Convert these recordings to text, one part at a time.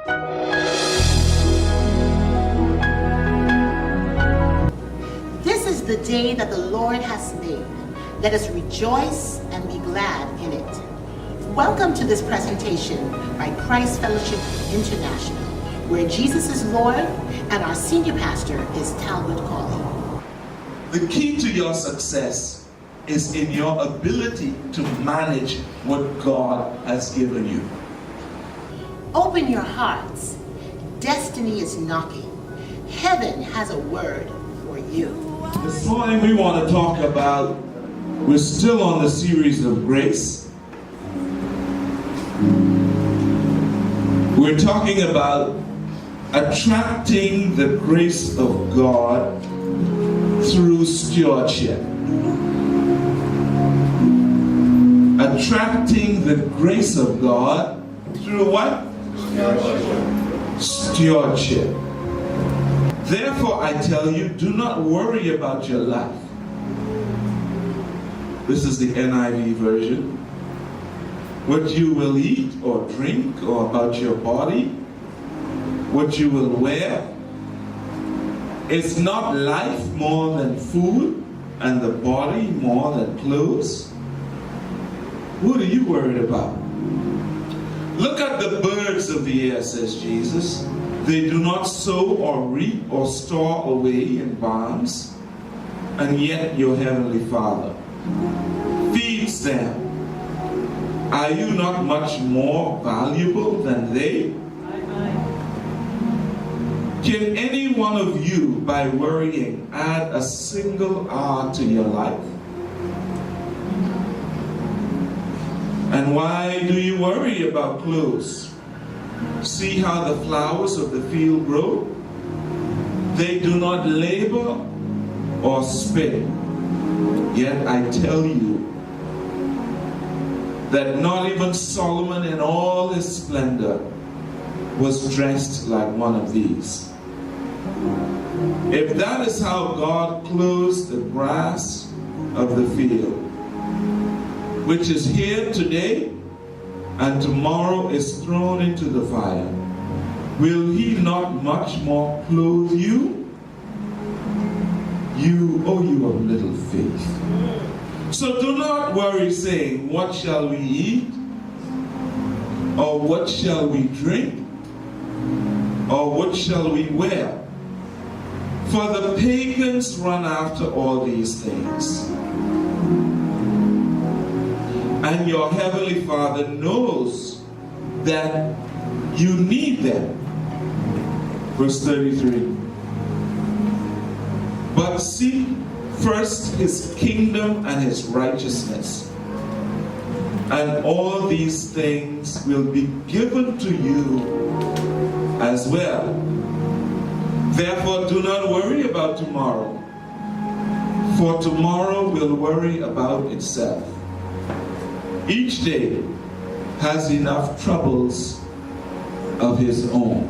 This is the day that the Lord has made. Let us rejoice and be glad in it. Welcome to this presentation by Christ Fellowship International, where Jesus is Lord and our senior pastor is Talbot Cawley. The key to your success is in your ability to manage what God has given you. Open your hearts. Destiny is knocking. Heaven has a word for you. This morning we want to talk about, we're still on the series of grace. We're talking about attracting the grace of God through stewardship. Attracting the grace of God through what? Stewardship. Therefore, I tell you, do not worry about your life. This is the NIV version. What you will eat or drink, or about your body, what you will wear. Is not life more than food, and the body more than clothes? What are you worried about? Look at the birds of the air, says Jesus. They do not sow or reap or store away in barns, and yet your heavenly Father feeds them. Are you not much more valuable than they? Can any one of you, by worrying, add a single hour to your life? And why do you worry about clothes? See how the flowers of the field grow? They do not labor or spin. Yet I tell you that not even Solomon in all his splendor was dressed like one of these. If that is how God clothes the grass of the field, which is here today and tomorrow is thrown into the fire, will he not much more clothe you? You of little faith. So do not worry, saying, what shall we eat? Or what shall we drink? Or what shall we wear? For the pagans run after all these things. And your heavenly Father knows that you need them. Verse 33. But seek first his kingdom and his righteousness, and all these things will be given to you as well. Therefore, do not worry about tomorrow, for tomorrow will worry about itself. Each day has enough troubles of his own.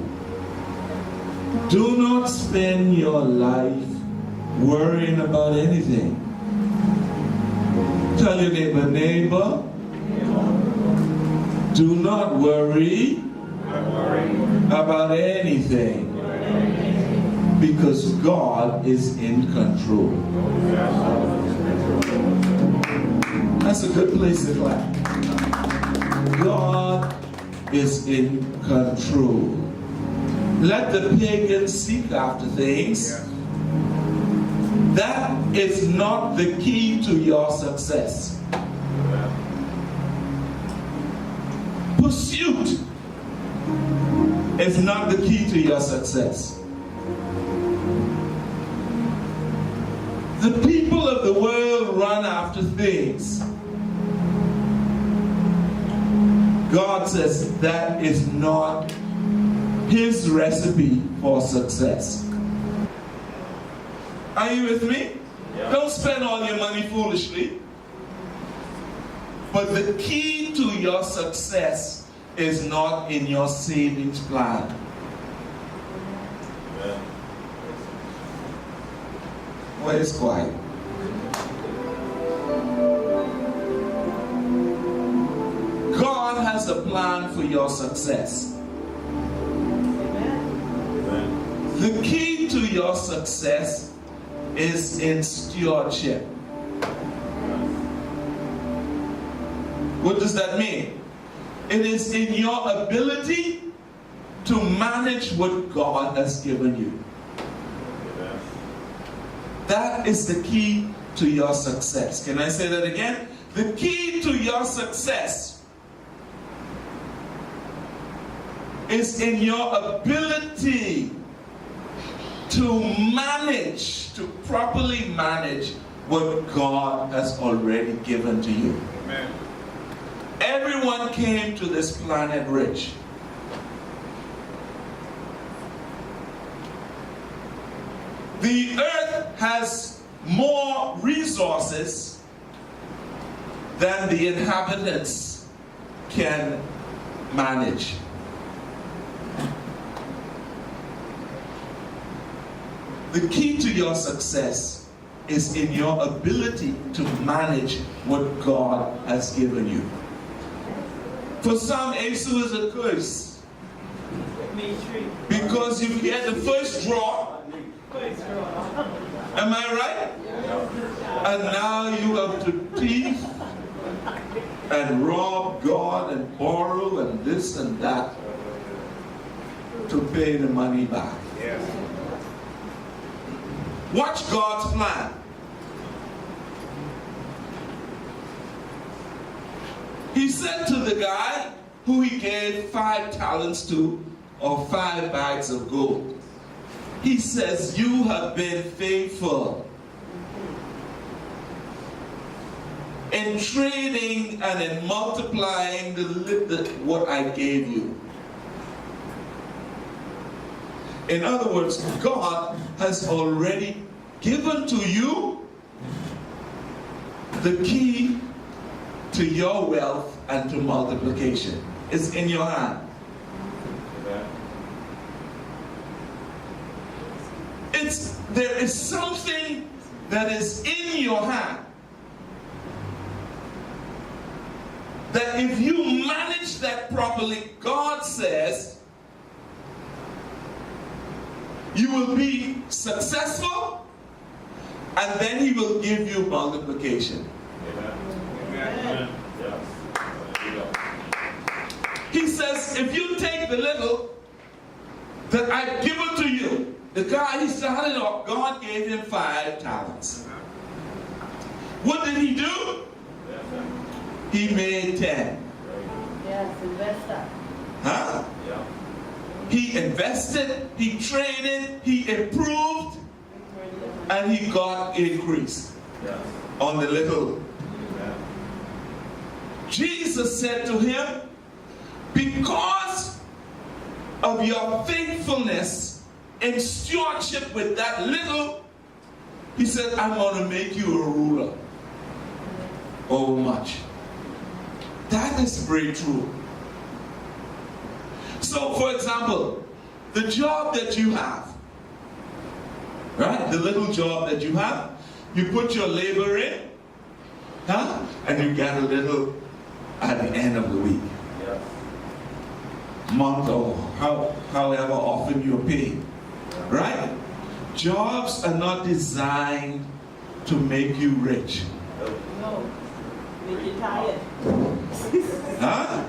Do not spend your life worrying about anything. Tell your neighbor, do not worry about anything, because God is in control. That's a good place to clap. God is in control. Let the pagans seek after things. That is not the key to your success. Pursuit is not the key to your success. The people of the world run after things. God says that is not his recipe for success. Are you with me? Yeah. Don't spend all your money foolishly. But the key to your success is not in your savings plan. Yeah. Why is quiet? God has a plan for your success. The key to your success is in stewardship. What does that mean? It is in your ability to manage what God has given you. That is the key to your success. Can I say that again? The key to your success is in your ability to manage, to properly manage what God has already given to you. Amen. Everyone came to this planet rich. The earth has more resources than the inhabitants can manage. The key to your success is in your ability to manage what God has given you. For some, ASU is a curse. Because you get the first draw. Am I right? And now you have to thief and rob God and borrow and this and that to pay the money back. Watch God's plan. He said to the guy who he gave 5 talents to, or 5 bags of gold, he says, you have been faithful in trading and in multiplying what I gave you. In other words, God has already given to you the key to your wealth and to multiplication. It's in your hand. There is something that is in your hand that if you manage that properly, God says you will be successful, and then He will give you multiplication. Amen. He says, if you take the little that I've given to you, the guy, he started off, God gave him 5 talents. What did he do? He made 10. Yes, investor. Huh? Yeah. He invested, he traded, he improved, and he got increase on the little. Jesus said to him, because of your faithfulness in stewardship with that little, He said, I'm going to make you a ruler over much. That is breakthrough. So, for example, the job that you have, right? The little job that you have, you put your labor in, huh? And you get a little at the end of the week. Yeah. Month or however often you're paid. Right? Jobs are not designed to make you rich. No. Make you tired. Huh?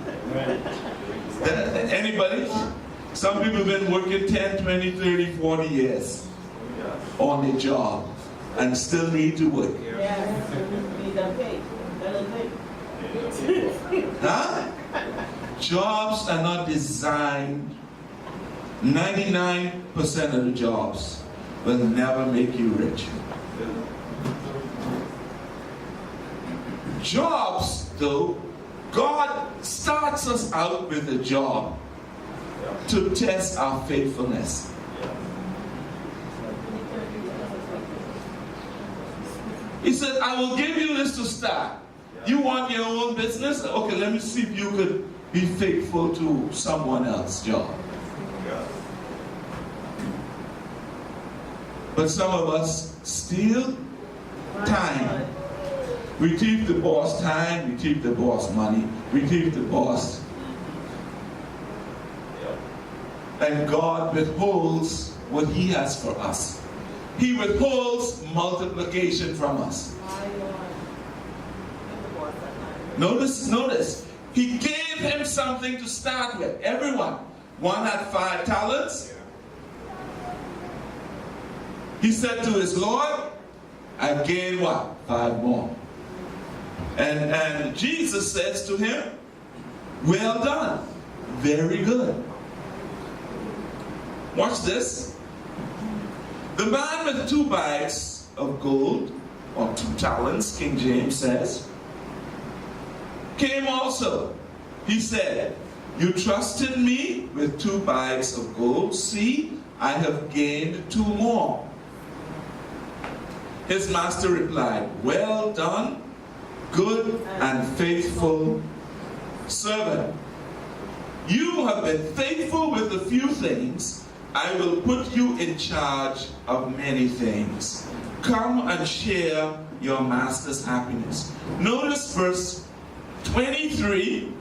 Anybody? Some people have been working 10, 20, 30, 40 years on a job and still need to work. Yes. Need them paid. Huh? Jobs are not designed. 99% of the jobs will never make you rich. Jobs, though, God starts us out with a job to test our faithfulness. He said, I will give you this to start. You want your own business? Okay, let me see if you could be faithful to someone else's job. But some of us steal time. We thief the boss time, we thief the boss money, we thief the boss. And God withholds what he has for us. He withholds multiplication from us. Notice. He gave him something to start with. Everyone. One had 5 talents. He said to his Lord, I gained what? 5 more. And Jesus says to him, well done. Very good. Watch this. The man with 2 bags of gold, or 2 talents, King James says, came also. He said, you trusted me with 2 bags of gold. See, I have gained 2 more. His master replied, well done, good and faithful servant. You have been faithful with a few things. I will put you in charge of many things. Come and share your master's happiness. Notice verse 23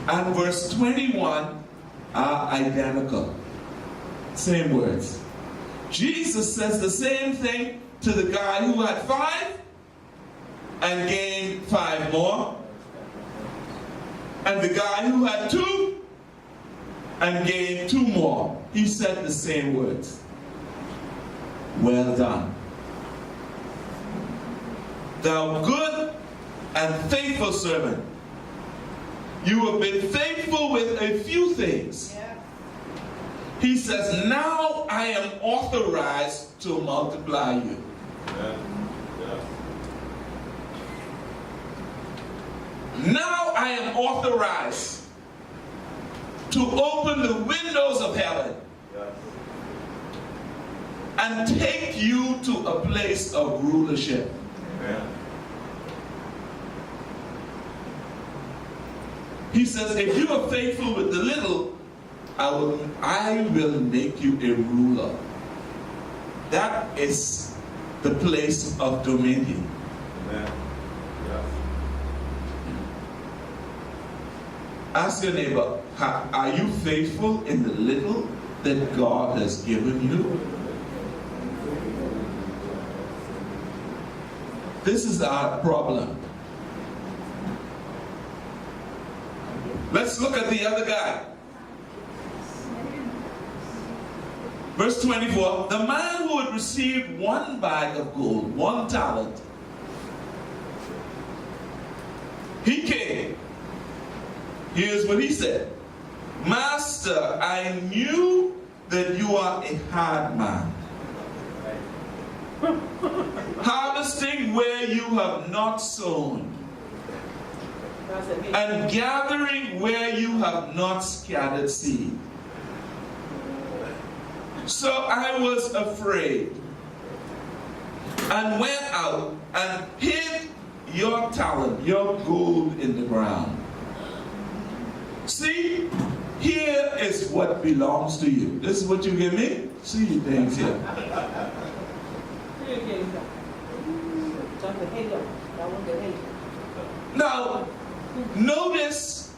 and verse 21 are identical. Same words. Jesus says the same thing to the guy who had 5 and gained 5 more, and the guy who had 2 and gained 2 more. He said the same words. Well done, thou good and faithful servant. You have been faithful with a few things. Yeah. He says, now I am authorized to multiply you. Now I am authorized to open the windows of heaven and take you to a place of rulership. He says, if you are faithful with the little, I will make you a ruler. That is the place of dominion. Ask your neighbor, are you faithful in the little that God has given you? This is our problem. Let's look at the other guy. Verse 24, the man who had received 1 bag of gold, 1 talent, he came. Here's what he said. Master, I knew that you are a hard man, harvesting where you have not sown, and gathering where you have not scattered seed. So I was afraid and went out and hid your talent, your gold in the ground. See, here is what belongs to you. This is what you give me? See you things here. Now, notice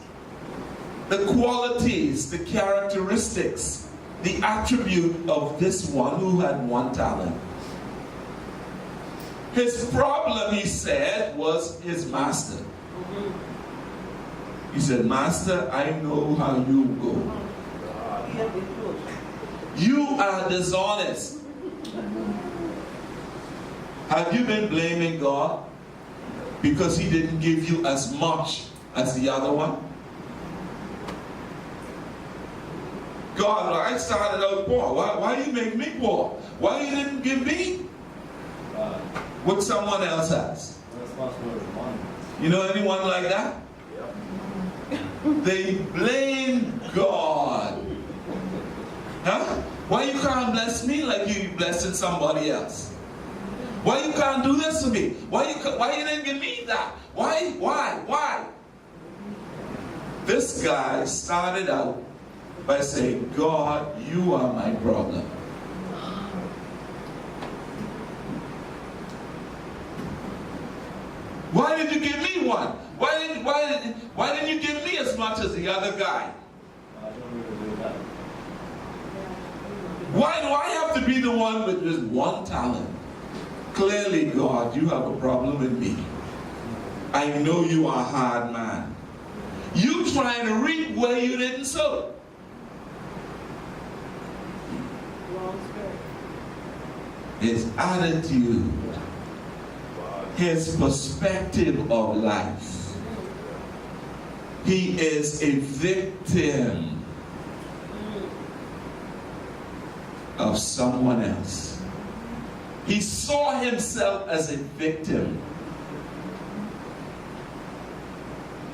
the qualities, the characteristics, the attribute of this one who had 1 talent. His problem, he said, was his master. He said, Master, I know how you go. You are dishonest. Have you been blaming God because he didn't give you as much as the other one? God, I started out poor. Why you make me poor? Why you didn't give me what someone else has? You know anyone like that? They blame God. Huh? Why you can't bless me like you blessing somebody else? Why you can't do this to me? Why you didn't give me that? Why? This guy started out by saying, God, you are my problem. Why did you give me 1? Why didn't you give me as much as the other guy? Why do I have to be the one with just one talent? Clearly, God, you have a problem with me. I know you are a hard man. You trying to reap where you didn't sow. Wrong spirit. His attitude, his perspective of life. He is a victim of someone else. He saw himself as a victim.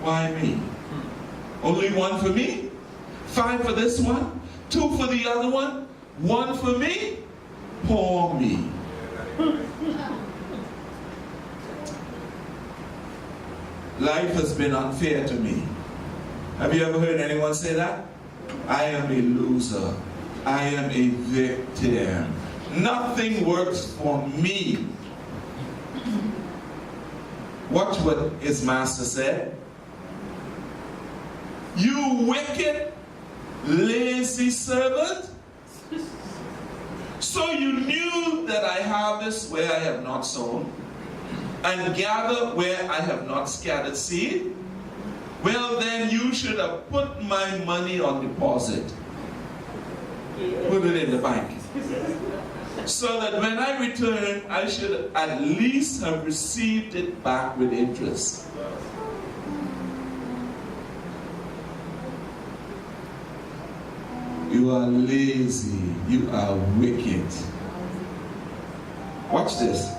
Why me? Only one for me? 5 for this one? 2 for the other one? 1 for me? Poor me. Life has been unfair to me. Have you ever heard anyone say that? I am a loser. I am a victim. Nothing works for me. Watch what his master said. You wicked, lazy servant. So you knew that I harvest where I have not sown, and gather where I have not scattered seed? Well, then you should have put my money on deposit. Put it in the bank. So that when I return, I should at least have received it back with interest. You are lazy. You are wicked. Watch this.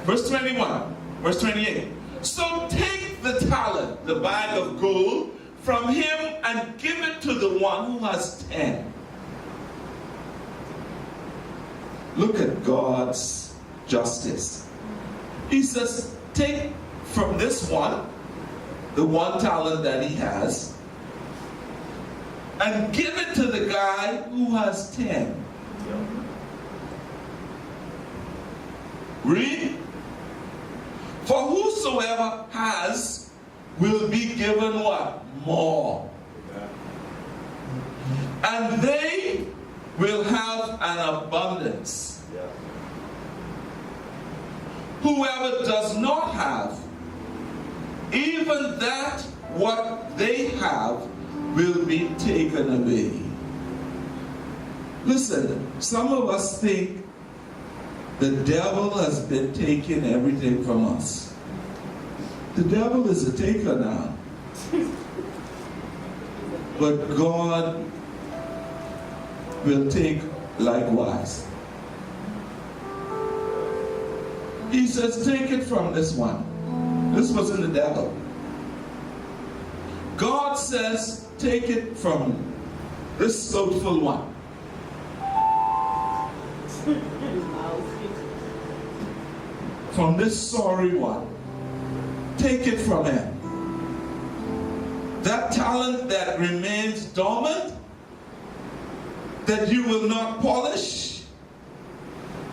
Verse 21, verse 28. So take the talent, the bag of gold, from him and give it to the one who has 10. Look at God's justice. He says, take from this one, the 1 talent that he has, and give it to the guy who has 10. Read. For whosoever has will be given what? More. And they will have an abundance. Whoever does not have, even that what they have will be taken away. Listen, some of us think the devil has been taking everything from us. The devil is a taker now. But God will take likewise. He says, take it from this one. This wasn't the devil. God says, take it from this slothful one. From this sorry one. Take it from him. That talent that remains dormant, that you will not polish,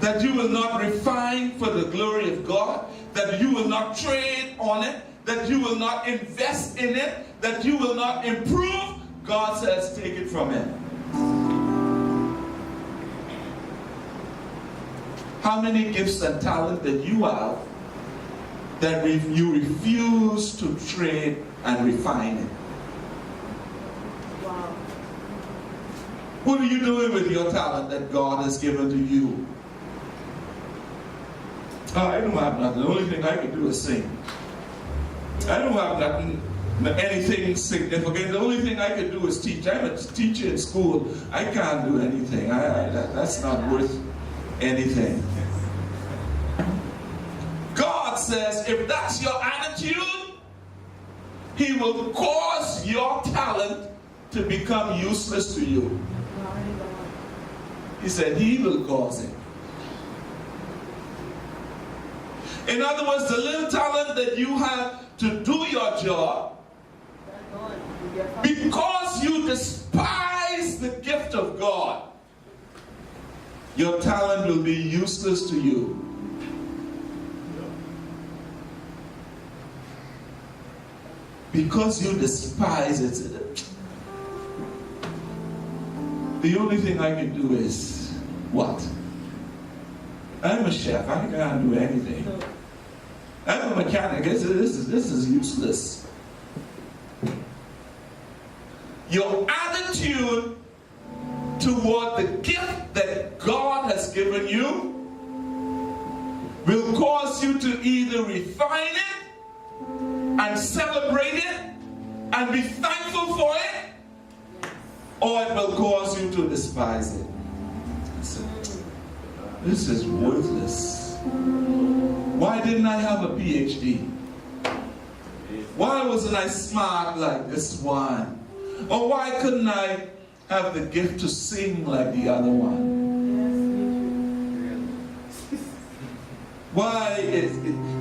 that you will not refine for the glory of God, that you will not trade on it, that you will not invest in it, that you will not improve, God says, take it from him. How many gifts and talent that you have that you refuse to trade and refine it? Wow. What are you doing with your talent that God has given to you? Oh, I don't have nothing. The only thing I can do is sing. I don't have nothing, anything significant. The only thing I can do is teach. I'm a teacher in school. I can't do anything. That's not worth anything. God says, if that's your attitude, he will cause your talent to become useless to you. He said he will cause it. In other words, the little talent that you have to do your job, because you despise the gift of God, your talent will be useless to you. Because you despise it. The only thing I can do is what? I'm a chef. I can't do anything. I'm a mechanic. This is useless. Your attitude toward the gift that God has given you will cause you to either refine it and celebrate it and be thankful for it, or it will cause you to despise it. This is worthless. Why didn't I have a PhD? Why wasn't I smart like this one? Or why couldn't I have the gift to sing like the other one? Why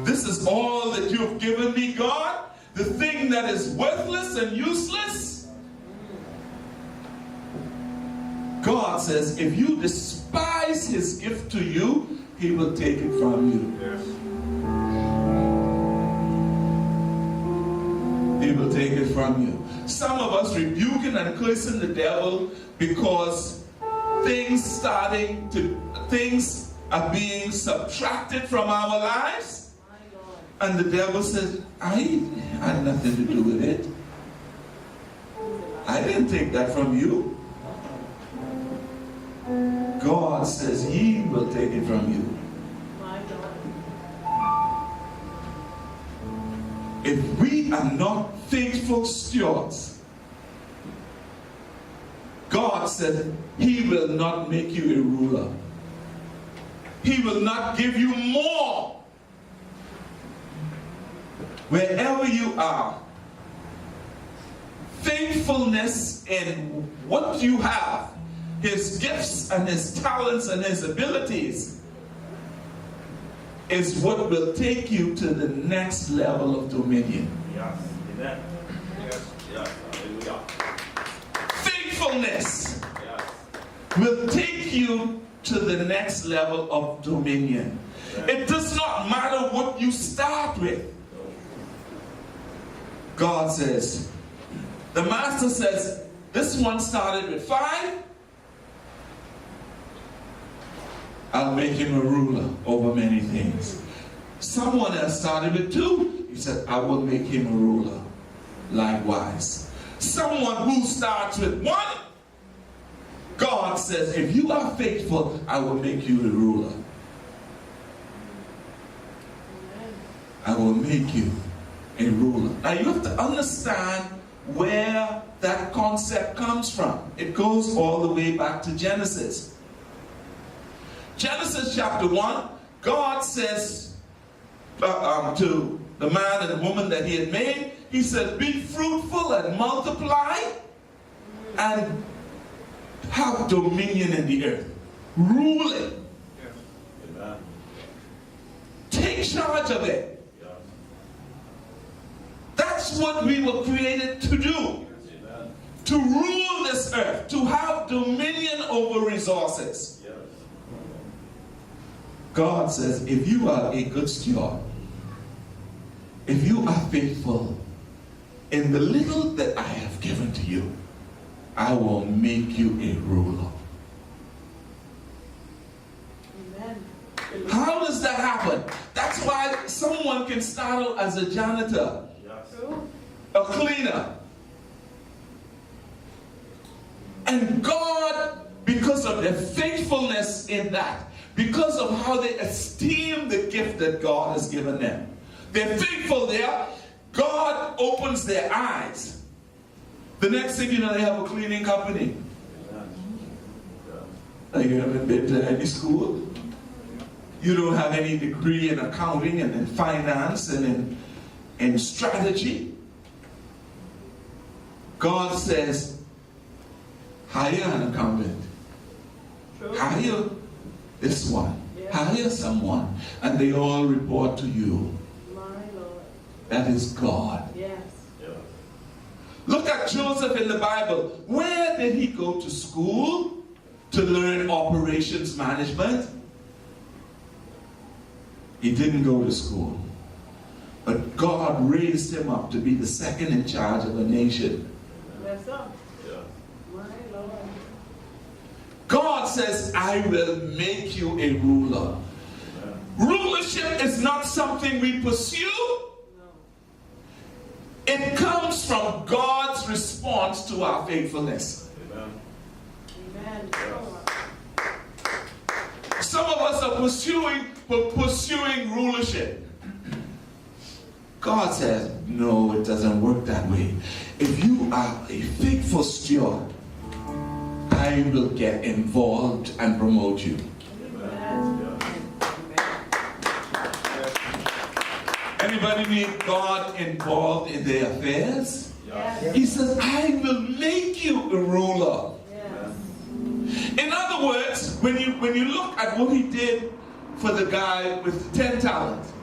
this is all that you've given me, God? The thing that is worthless and useless? God says, if you despise his gift to you, he will take it from you. Yes. He will take it from you. Some of us rebuking and cursing the devil because things are being subtracted from our lives. And the devil says, I had nothing to do with it. I didn't take that from you. God says he will take it from you. If we are not faithful stewards, God said he will not make you a ruler. He will not give you more. Wherever you are, faithfulness in what you have, his gifts and his talents and his abilities, is what will take you to the next level of dominion. Yes. Amen. Yes. Yes. Hallelujah. Faithfulness Yes. will take you to the next level of dominion. It does not matter what you start with. God says, the master says, this one started with 5. I'll make him a ruler over many things. Someone else started with 2. He said, I will make him a ruler. Likewise. Someone who starts with 1, God says, if you are faithful, I will make you a ruler. I will make you a ruler. Now you have to understand where that concept comes from. It goes all the way back to Genesis. Genesis chapter 1, God says to the man and woman that he had made, he said, be fruitful and multiply and have dominion in the earth. Rule it. Amen. Take charge of it. Yes. That's what we were created to do. Amen. To rule this earth, to have dominion over resources. Yes. God says, if you are a good steward, if you are faithful in the little that I have given to you, I will make you a ruler. Amen. How does that happen? That's why someone can start out as a janitor, Yes. True. a cleaner. And God, because of their faithfulness in that, because of how they esteem the gift that God has given them, they're faithful there, God opens their eyes. The next thing you know, they have a cleaning company. Amen. You haven't been to any school. You don't have any degree in accounting and in finance and in strategy. God says, hire an accountant. True. Hire this one. Yeah. Hire someone. And they all report to you. My Lord. That is God. Yes. Yes. Look at Joseph in the Bible. Where did he go to school to learn operations management? He didn't go to school. But God raised him up to be the second in charge of a nation. Yes, sir. Yes. My Lord. God says, I will make you a ruler. Rulership is not something we pursue. It comes from God's response to our faithfulness. Amen. Some of us are pursuing rulership. God says, no, it doesn't work that way. If you are a faithful steward, I will get involved and promote you. Anybody need God involved in their affairs? Yes. He says, I will make you a ruler. Yes. In other words, when you look at what he did for the guy with 10 talents,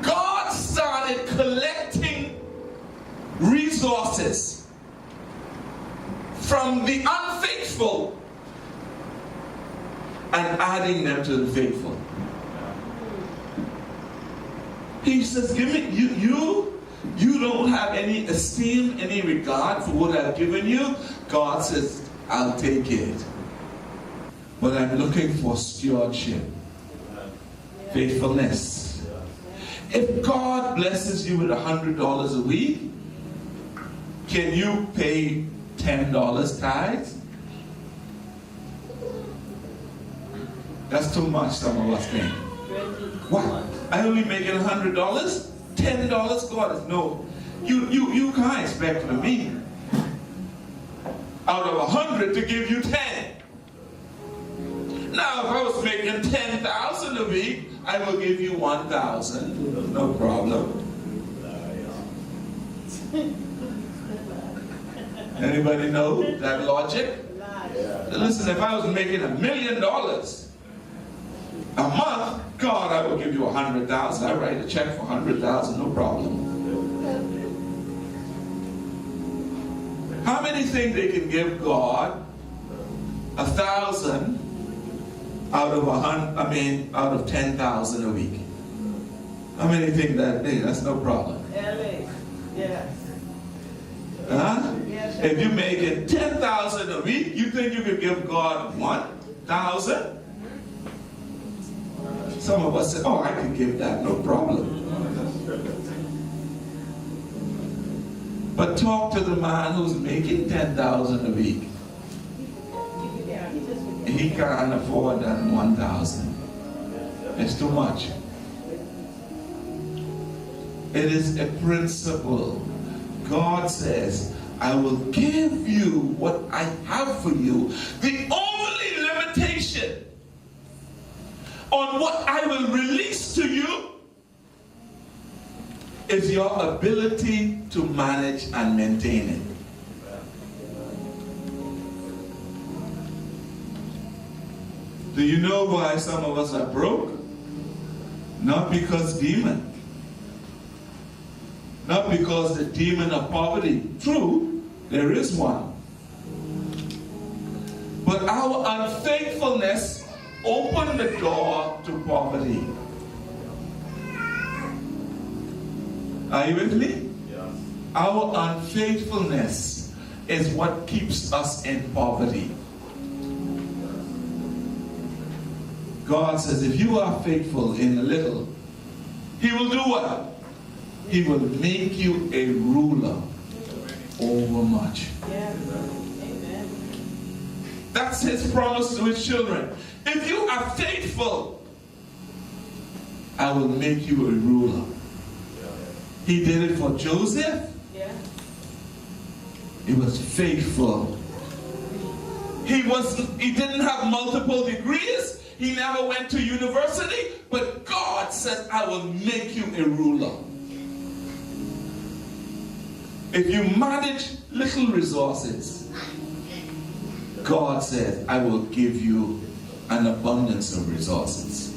God started collecting resources from the unfaithful and adding them to the faithful. He says, give me, you don't have any esteem, any regard for what I've given you. God says, I'll take it. But I'm looking for stewardship, faithfulness. If God blesses you with $100 a week, can you pay $10 tithes? That's too much, some of us think. What? I only making $100? $10? God is no. You can't expect from me out of 100 to give you 10. Now, if I was making 10,000 a week, I will give you 1,000. No problem. Anybody know that logic? Listen, if I was making $1 million a month, God, I will give you 100,000. I write a check for 100,000, no problem. How many think they can give God 1,000 out of out of 10,000 a week? How many think that? Hey, that's no problem. Yes. Huh? Yes. If you're making 10,000 a week, you think you could give God 1,000? Some of us say, oh, I can give that, no problem. But talk to the man who's making 10,000 a week. He can't afford that 1,000. It's too much. It is a principle. God says, I will give you what I have for you. The only limitation on what I will release to you is your ability to manage and maintain it. Do you know why some of us are broke? Not because demon. Not because the demon of poverty. True, there is one. But our unfaithfulness opened the door to poverty. Are you with me? Yeah. Our unfaithfulness is what keeps us in poverty. God says, if you are faithful in a little, He will do what? He will make you a ruler over much. Yes. Amen. That's His promise to His children. If you are faithful, I will make you a ruler. He did it for Joseph. Yeah. He was faithful. He didn't have multiple degrees. He never went to university. But God says, I will make you a ruler. If you manage little resources, God says, I will give you an abundance of resources.